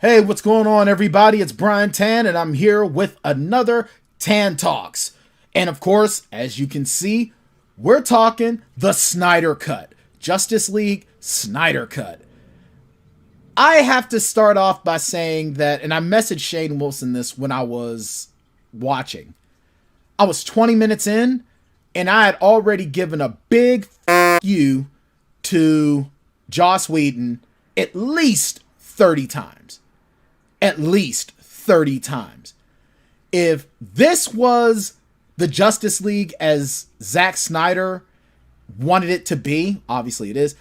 Hey, what's going on, everybody? It's Bryan Tann, and I'm here with another Tann Talks. And of course, as you can see, we're talking the Snyder Cut. Justice League Snyder Cut. I have to start off by saying that, and I messaged Shane Wilson this when I was watching. I was 20 minutes in, and I had already given a big you to Joss Whedon at least 30 times. At least 30 times. If this was the Justice League as Zack Snyder wanted it to be, obviously it is,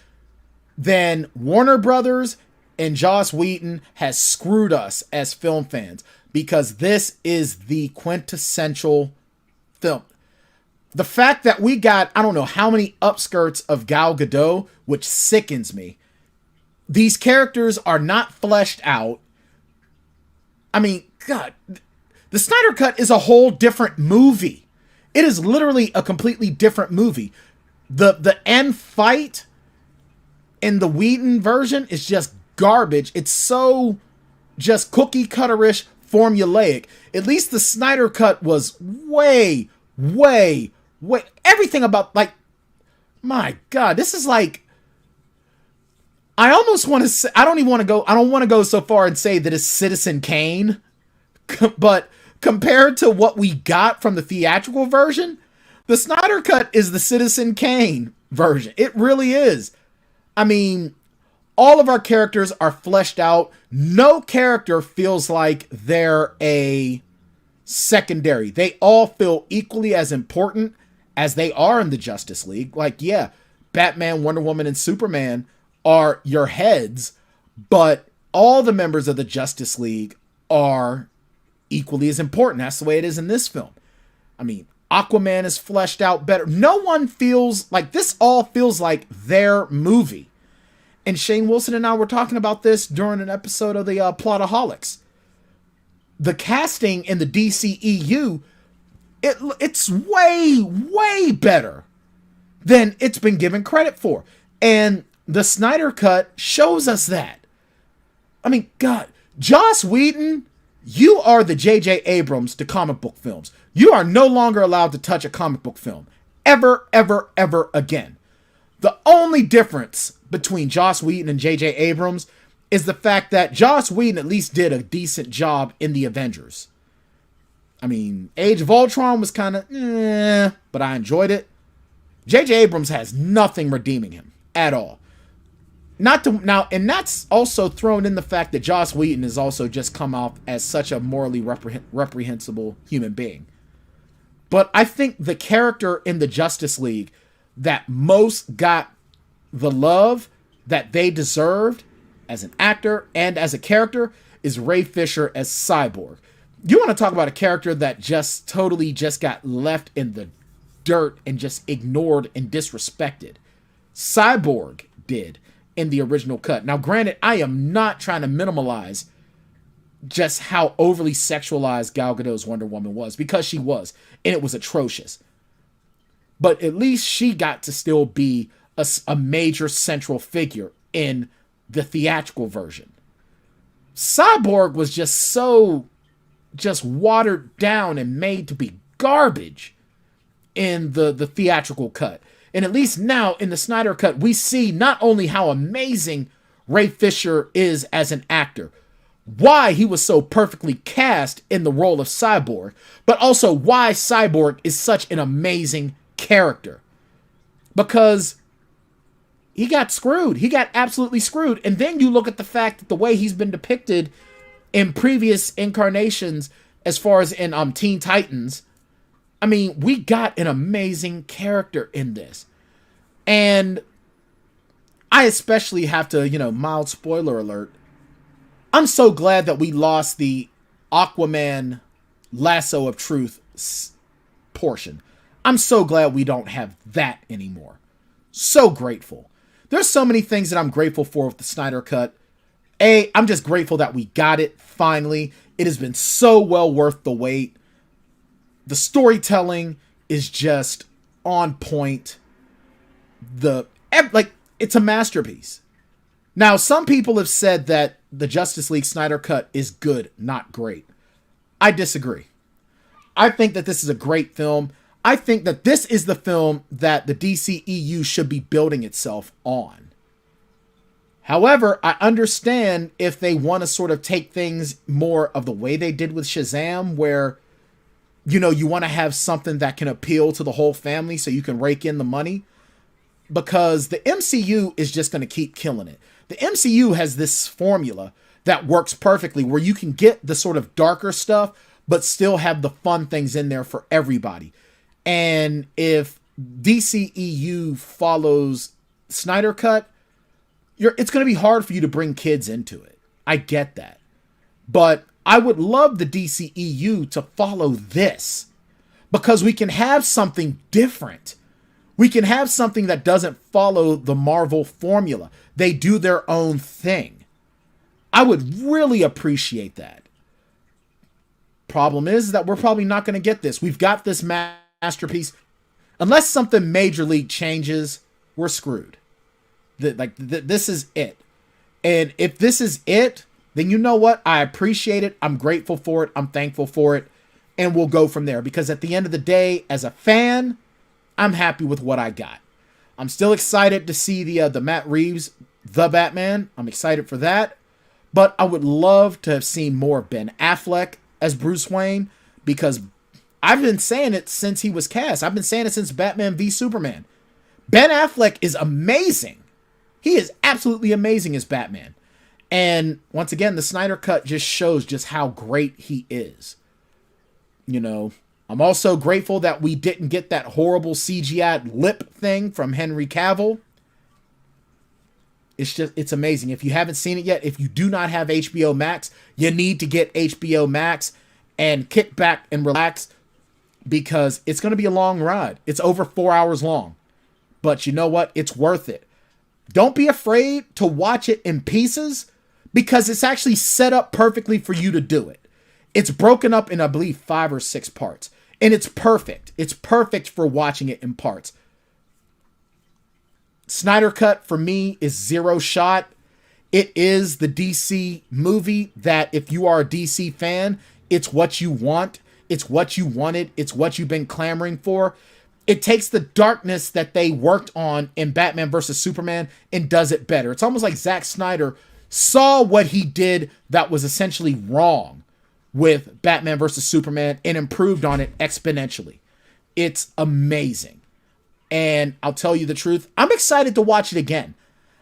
then Warner Brothers and Joss Whedon has screwed us as film fans, because this is the quintessential film. The fact that we got, I don't know how many upskirts of Gal Gadot, which sickens me. These characters are not fleshed out. I mean, God, the Snyder Cut is a whole different movie. It is literally a completely different movie. The end fight in the Whedon version is just garbage. It's so just cookie cutter-ish, formulaic. At least the Snyder Cut was way, everything about, like, my God, this is like, I almost want to say, I don't want to go so far and say that it's Citizen Kane, but compared to what we got from the theatrical version, the Snyder Cut is the Citizen Kane version. It really is. I mean, all of our characters are fleshed out. No character feels like they're a secondary. They all feel equally as important as they are in the Justice League. Like, yeah, Batman, Wonder Woman, and Superman are your heads, but all the members of the Justice League are equally as important. That's the way it is in this film. I mean, Aquaman is fleshed out better. No one feels like this. All feels like their movie. And Shane Wilson and I were talking about this during an episode of the Plotaholics. The casting in the DCEU, it's way better than it's been given credit for. And the Snyder Cut shows us that. I mean, God, Joss Whedon, you are the J.J. Abrams to comic book films. You are no longer allowed to touch a comic book film. Ever again. The only difference between Joss Whedon and J.J. Abrams is the fact that Joss Whedon at least did a decent job in the Avengers. I mean, Age of Ultron was kind of but I enjoyed it. J.J. Abrams has nothing redeeming him at all. And that's also thrown in the fact that Joss Whedon has also just come off as such a morally reprehensible human being. But I think the character in the Justice League that most got the love that they deserved as an actor and as a character is Ray Fisher as Cyborg. You want to talk about a character that just totally just got left in the dirt and just ignored and disrespected. Cyborg did in the original cut. Now, granted, I am not trying to minimize just how overly sexualized Gal Gadot's Wonder Woman was, because she was, and it was atrocious. But at least she got to still be a major central figure in the theatrical version. Cyborg was just watered down and made to be garbage in the theatrical cut. And at least now in the Snyder Cut, we see not only how amazing Ray Fisher is as an actor, why he was so perfectly cast in the role of Cyborg, but also why Cyborg is such an amazing character. Because he got screwed. He got absolutely screwed. And then you look at the fact that the way he's been depicted in previous incarnations, as far as in Teen Titans, I mean, we got an amazing character in this. And I especially have to, mild spoiler alert, I'm so glad that we lost the Aquaman Lasso of Truth portion. I'm so glad we don't have that anymore. So grateful. There's so many things that I'm grateful for with the Snyder Cut. I'm just grateful that we got it finally. It has been so well worth the wait. The storytelling is just on point. It's a masterpiece. Now, some people have said that the Justice League Snyder Cut is good, not great. I disagree. I think that this is a great film. I think that this is the film that the DCEU should be building itself on. However, I understand if they want to sort of take things more of the way they did with Shazam, where, you know, you want to have something that can appeal to the whole family so you can rake in the money. Because the MCU is just going to keep killing it. The MCU has this formula that works perfectly where you can get the sort of darker stuff, but still have the fun things in there for everybody. And if DCEU follows Snyder Cut, it's going to be hard for you to bring kids into it. I get that. But I would love the DCEU to follow this, because we can have something different. We can have something that doesn't follow the Marvel formula. They do their own thing. I would really appreciate that. Problem is that we're probably not going to get this. We've got this masterpiece. Unless something major league changes, we're screwed. This is it. And if this is it, then you know what? I appreciate it. I'm grateful for it. I'm thankful for it. And we'll go from there. Because at the end of the day, as a fan, I'm happy with what I got. I'm still excited to see the Matt Reeves, The Batman. I'm excited for that. But I would love to have seen more Ben Affleck as Bruce Wayne, because I've been saying it since he was cast. I've been saying it since Batman v Superman. Ben Affleck is amazing. He is absolutely amazing as Batman. And once again, the Snyder Cut just shows just how great he is. You know, I'm also grateful that we didn't get that horrible CGI lip thing from Henry Cavill. It's amazing. If you haven't seen it yet, if you do not have HBO Max, you need to get HBO Max and kick back and relax, because it's going to be a long ride. It's over 4 hours long. But you know what? It's worth it. Don't be afraid to watch it in pieces, because it's actually set up perfectly for you to do it. It's broken up in, I believe, 5 or 6 parts. And it's perfect. It's perfect for watching it in parts. Snyder Cut, for me, is zero shot. It is the DC movie that, if you are a DC fan, it's what you want. It's what you wanted. It's what you've been clamoring for. It takes the darkness that they worked on in Batman vs. Superman and does it better. It's almost like Zack Snyder saw what he did that was essentially wrong with Batman vs. Superman and improved on it exponentially. It's amazing. And I'll tell you the truth, I'm excited to watch it again.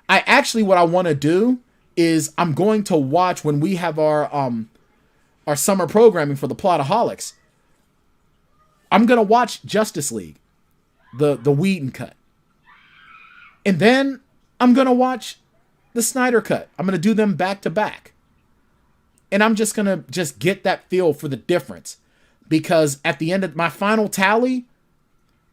What I want to do is I'm going to watch, when we have our summer programming for the Plotaholics, I'm going to watch Justice League, the Whedon cut. And then I'm going to watch the Snyder Cut. I'm going to do them back to back. And I'm just going to get that feel for the difference. Because at the end of my final tally,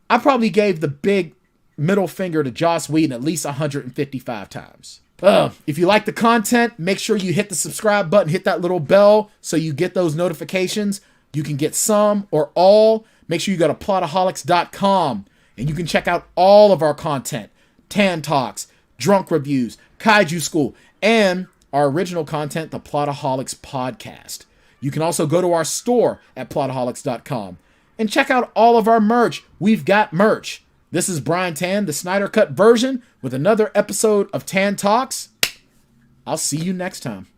I probably gave the big middle finger to Joss Whedon at least 155 times. If you like the content, make sure you hit the subscribe button, hit that little bell so you get those notifications. You can get some or all. Make sure you go to plotaholics.com and you can check out all of our content. Tan Talks, Drunk Reviews, Kaiju School, and our original content, the Plotaholics Podcast. You can also go to our store at plotaholics.com and check out all of our merch. We've got merch. This is Bryan Tann, the Snyder Cut version, with another episode of Tan Talks. I'll see you next time.